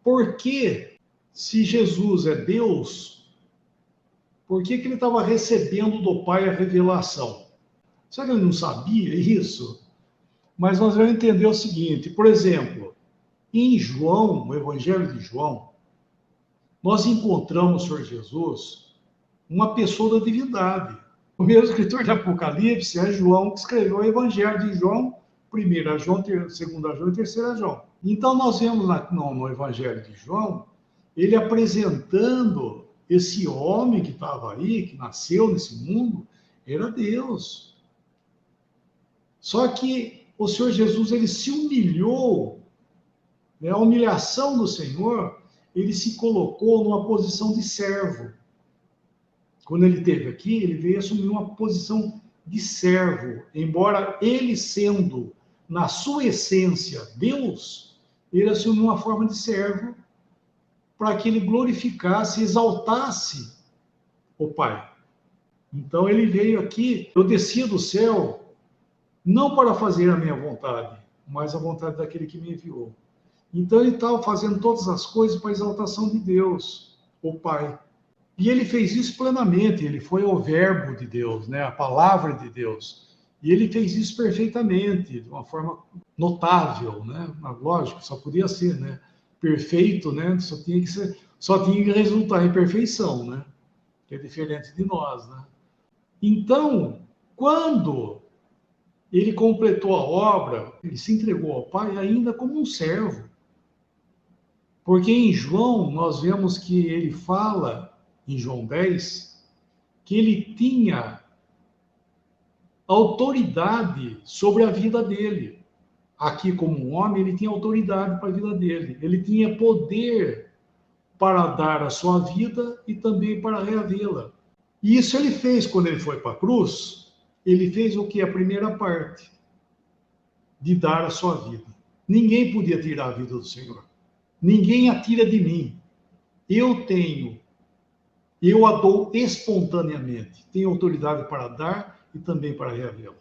por que, se Jesus é Deus, por que ele estava recebendo do Pai a revelação? Será que ele não sabia isso? Mas nós vamos entender o seguinte, por exemplo, em João, no Evangelho de João, nós encontramos o Senhor Jesus uma pessoa da divindade. O mesmo escritor de Apocalipse é João, que escreveu o Evangelho de João, 1 João, 2 João e 3 João. Então nós vemos no Evangelho de João, ele apresentando esse homem que estava aí, que nasceu nesse mundo, era Deus. Só que o Senhor Jesus, ele se humilhou, né? A humilhação do Senhor, ele se colocou numa posição de servo. Quando ele esteve aqui, ele veio assumir uma posição de servo. Embora ele sendo, na sua essência, Deus, ele assumiu uma forma de servo para que ele glorificasse, exaltasse o Pai. Então ele veio aqui, eu desci do céu, não para fazer a minha vontade, mas a vontade daquele que me enviou. Então ele estava fazendo todas as coisas para a exaltação de Deus, o Pai. E ele fez isso plenamente, ele foi o verbo de Deus, né? A palavra de Deus. E ele fez isso perfeitamente, de uma forma notável, né? Lógico, só podia ser, né? Perfeito, né? Só tinha que resultar em perfeição, né? Que é diferente de nós, né? Então, quando ele completou a obra, ele se entregou ao Pai ainda como um servo. Porque em João, nós vemos que ele fala, em João 10, que ele tinha autoridade sobre a vida dele. Aqui, como um homem, ele tinha autoridade para a vida dele. Ele tinha poder para dar a sua vida e também para reavê-la. E isso ele fez quando ele foi para a cruz. Ele fez o que? A primeira parte, de dar a sua vida. Ninguém podia tirar a vida do Senhor. Ninguém a tira de mim. Eu a dou espontaneamente. Tenho autoridade para dar e também para reavê-la.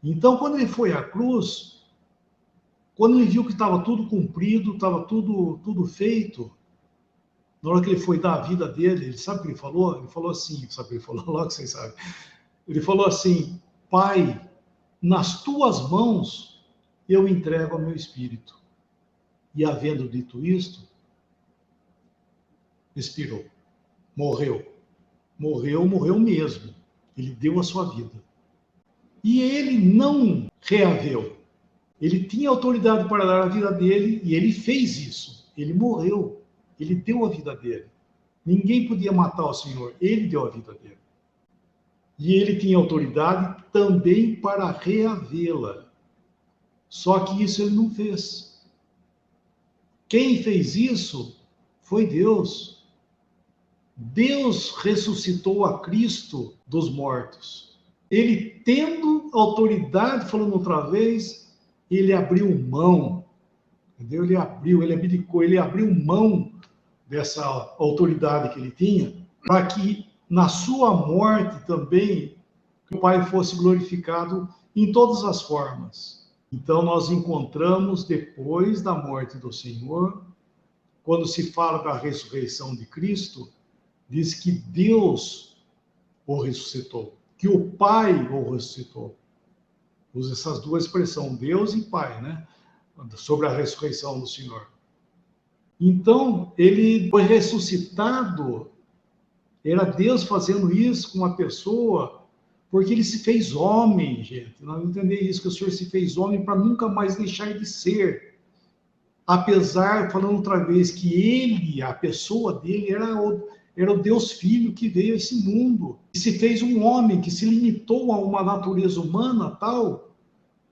Então, quando ele foi à cruz, quando ele viu que estava tudo cumprido, estava tudo feito, na hora que ele foi dar a vida dele, ele sabe o que ele falou? Ele falou assim, sabe o que ele falou? Logo que vocês sabem. Ele falou assim, Pai, nas tuas mãos eu entrego o meu espírito. E havendo dito isto, expirou. Morreu mesmo. Ele deu a sua vida. E ele não reaveu. Ele tinha autoridade para dar a vida dele e ele fez isso. Ele morreu. Ele deu a vida dele. Ninguém podia matar o Senhor. Ele deu a vida dele. E ele tinha autoridade também para reavê-la. Só que isso ele não fez. Quem fez isso foi Deus. Deus ressuscitou a Cristo dos mortos. Ele, tendo autoridade, falando outra vez, ele abriu mão. Entendeu? Ele abdicou, ele abriu mão dessa autoridade que ele tinha, para que na sua morte também o Pai fosse glorificado em todas as formas. Então nós encontramos, depois da morte do Senhor, quando se fala da ressurreição de Cristo, diz que Deus o ressuscitou, que o Pai o ressuscitou. Usa essas duas expressões, Deus e Pai, né? Sobre a ressurreição do Senhor. Então, ele foi ressuscitado, era Deus fazendo isso com uma pessoa, porque ele se fez homem, gente. Nós entendemos isso, que o Senhor se fez homem para nunca mais deixar de ser. Apesar, falando outra vez, que ele, a pessoa dele, era o Deus Filho que veio a esse mundo. E se fez um homem que se limitou a uma natureza humana tal,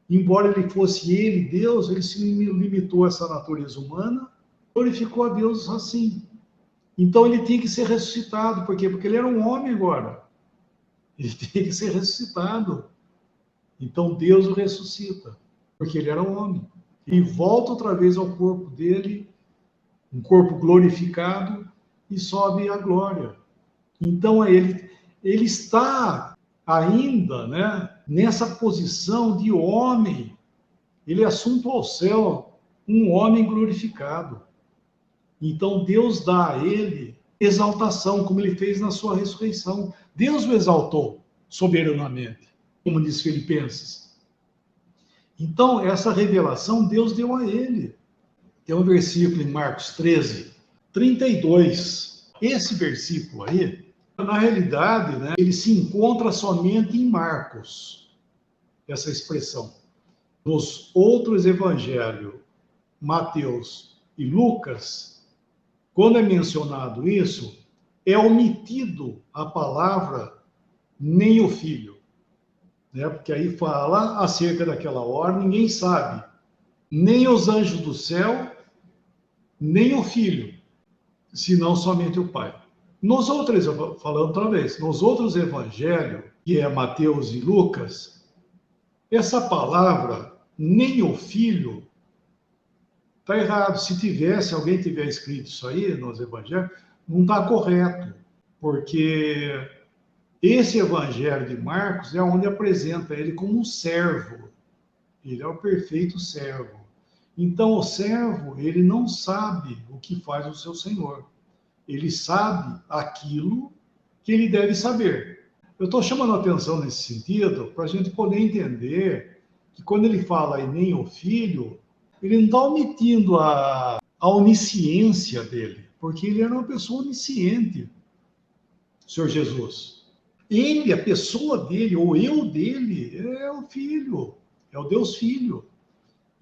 embora ele fosse ele, Deus, ele se limitou a essa natureza humana, glorificou a Deus assim. Então ele tinha que ser ressuscitado. Por quê? Porque ele era um homem agora. Ele tinha que ser ressuscitado. Então Deus o ressuscita, porque ele era um homem. E volta outra vez ao corpo dele, um corpo glorificado, e sobe à glória. Então ele está ainda, né, nessa posição de homem. Ele é assunto ao céu, um homem glorificado. Então Deus dá a ele exaltação, como ele fez na sua ressurreição. Deus o exaltou soberanamente, como diz Filipenses. Então, essa revelação Deus deu a ele. Tem um versículo em Marcos 13, 32. Esse versículo aí, na realidade, né, ele se encontra somente em Marcos, essa expressão. Nos outros evangelhos, Mateus e Lucas, quando é mencionado isso, é omitido a palavra nem o filho, né? Porque aí fala acerca daquela hora, ninguém sabe, nem os anjos do céu, nem o filho, senão somente o Pai. Nos outros, falando outra vez, nos outros evangelhos, que é Mateus e Lucas, essa palavra, nem o filho, está errado. Se alguém tiver escrito isso aí nos evangelhos, não está correto, porque esse evangelho de Marcos é onde apresenta ele como um servo. Ele é o perfeito servo. Então, o servo, ele não sabe o que faz o seu senhor. Ele sabe aquilo que ele deve saber. Eu estou chamando a atenção nesse sentido para a gente poder entender que quando ele fala aí nem o filho, ele não está omitindo a onisciência dele, porque ele era uma pessoa onisciente, o Senhor Jesus. Ele, a pessoa dele, ou eu dele, é o Filho, é o Deus Filho.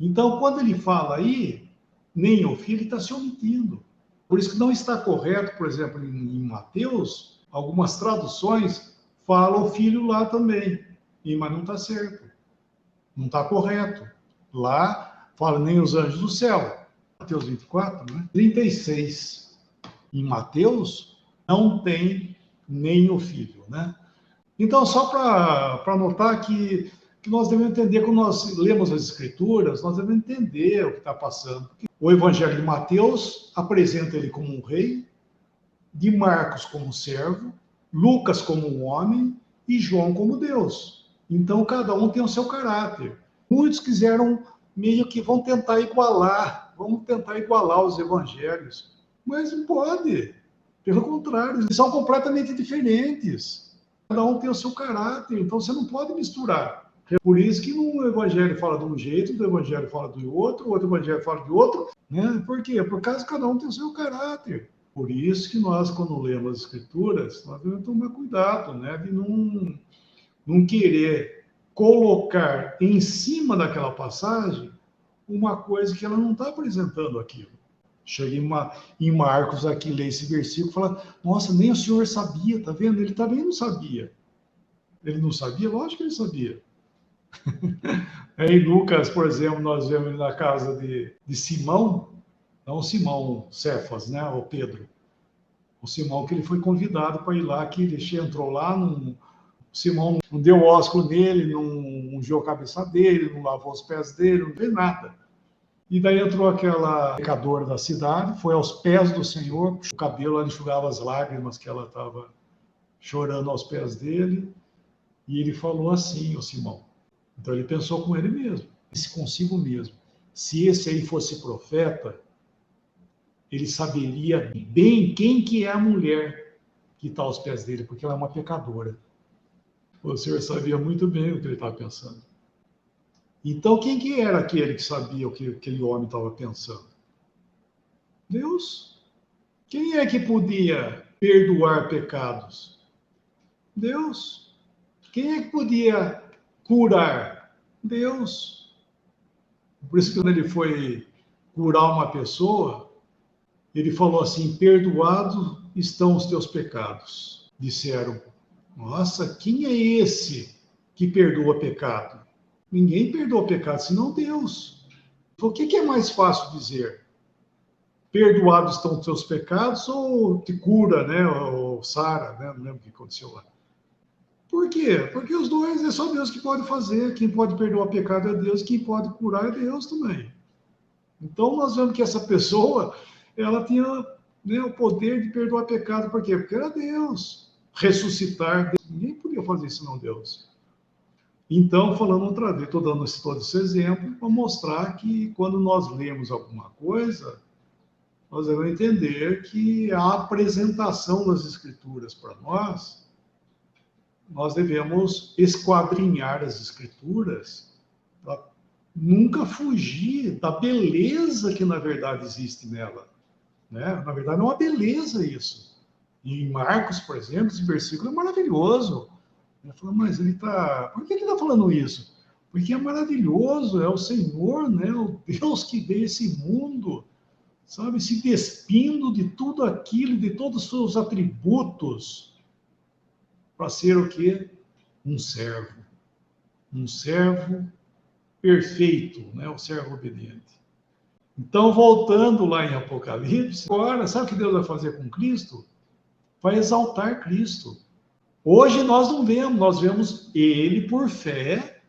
Então, quando ele fala aí, nem o Filho, ele está se omitindo. Por isso que não está correto, por exemplo, em Mateus, algumas traduções falam o Filho lá também, mas não está certo, não está correto. Lá fala nem os anjos do céu. Mateus 24, né? 36. Em Mateus, não tem nem o filho, né? Então, só para notar que nós devemos entender, quando nós lemos as Escrituras, nós devemos entender o que está passando. O Evangelho de Mateus apresenta ele como um rei, de Marcos como um servo, Lucas como um homem e João como Deus. Então, cada um tem o seu caráter. Muitos quiseram meio que vão tentar igualar os evangelhos, mas não pode. Pelo contrário, eles são completamente diferentes. Cada um tem o seu caráter, então você não pode misturar. É por isso que um evangelho fala de um jeito, do evangelho fala do outro evangelho fala de outro, né? Por quê? Por causa que cada um tem o seu caráter. Por isso que nós, quando lemos as Escrituras, nós devemos tomar cuidado, né? De não querer colocar em cima daquela passagem uma coisa que ela não está apresentando aquilo. Cheguei em Marcos aqui, lê esse versículo e fala, nossa, nem o senhor sabia, tá vendo? Ele também não sabia. Ele não sabia? Lógico que ele sabia. Em Lucas, por exemplo, nós vemos na casa de Simão, não Simão Cefas, né? O Pedro. O Simão que ele foi convidado para ir lá, que ele entrou lá, Simão não deu ósculo nele, não ungiu a cabeça dele, não lavou os pés dele, não fez nada. E daí entrou aquela pecadora da cidade, foi aos pés do Senhor, o cabelo, ela enxugava as lágrimas que ela estava chorando aos pés dele, e ele falou assim, o Simão. Então ele pensou com ele mesmo, disse consigo mesmo, se esse aí fosse profeta, ele saberia bem quem que é a mulher que está aos pés dele, porque ela é uma pecadora. O Senhor sabia muito bem o que ele estava pensando. Então, quem que era aquele que sabia o que aquele homem estava pensando? Deus. Quem é que podia perdoar pecados? Deus. Quem é que podia curar? Deus. Por isso que quando ele foi curar uma pessoa, ele falou assim, perdoados estão os teus pecados. Disseram, nossa, quem é esse que perdoa pecado? Ninguém perdoa pecado, senão Deus. O que é mais fácil dizer? Perdoados estão os teus pecados ou te cura, né? Ou sara, né? Não lembro o que aconteceu lá. Por quê? Porque os dois é só Deus que pode fazer. Quem pode perdoar pecado é Deus, quem pode curar é Deus também. Então nós vemos que essa pessoa, ela tinha, né, o poder de perdoar pecado. Por quê? Porque era Deus. Ressuscitar, Deus. Ninguém podia fazer isso, não Deus. Então, falando outra vez, estou dando todo esse exemplo para mostrar que quando nós lemos alguma coisa, nós devemos entender que a apresentação das Escrituras para nós devemos esquadrinhar as Escrituras para nunca fugir da beleza que, na verdade, existe nela. Né? Na verdade, é uma beleza isso. E em Marcos, por exemplo, esse versículo é maravilhoso. Ele falou, mas ele está... Por que ele está falando isso? Porque é maravilhoso, é o Senhor, né? O Deus que vê esse mundo, sabe, se despindo de tudo aquilo, de todos os seus atributos, para ser o quê? Um servo. Um servo perfeito, né? O servo obediente. Então, voltando lá em Apocalipse, agora, sabe o que Deus vai fazer com Cristo? Vai exaltar Cristo. Hoje nós não vemos, nós vemos ele por fé.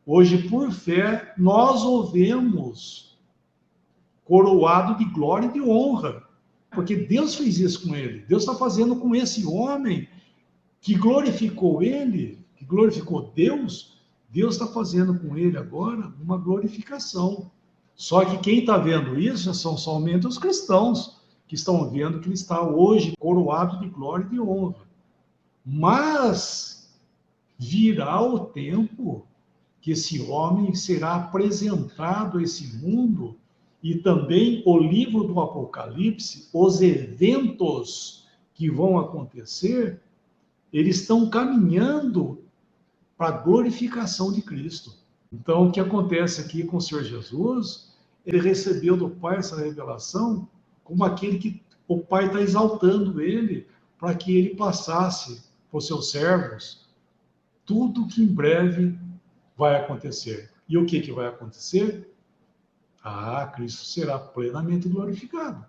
Hoje, por fé, nós o vemos coroado de glória e de honra. Porque Deus fez isso com ele. Deus está fazendo com esse homem que glorificou ele, que glorificou Deus. Deus está fazendo com ele agora uma glorificação. Só que quem está vendo isso são somente os cristãos, que estão vendo que ele está hoje coroado de glória e de honra. Mas virá o tempo que esse homem será apresentado a esse mundo, e também o livro do Apocalipse, os eventos que vão acontecer, eles estão caminhando para a glorificação de Cristo. Então, o que acontece aqui com o Senhor Jesus, ele recebeu do Pai essa revelação como aquele que o Pai está exaltando ele, para que ele passasse para os seus servos tudo que em breve vai acontecer. E o que vai acontecer? Cristo será plenamente glorificado.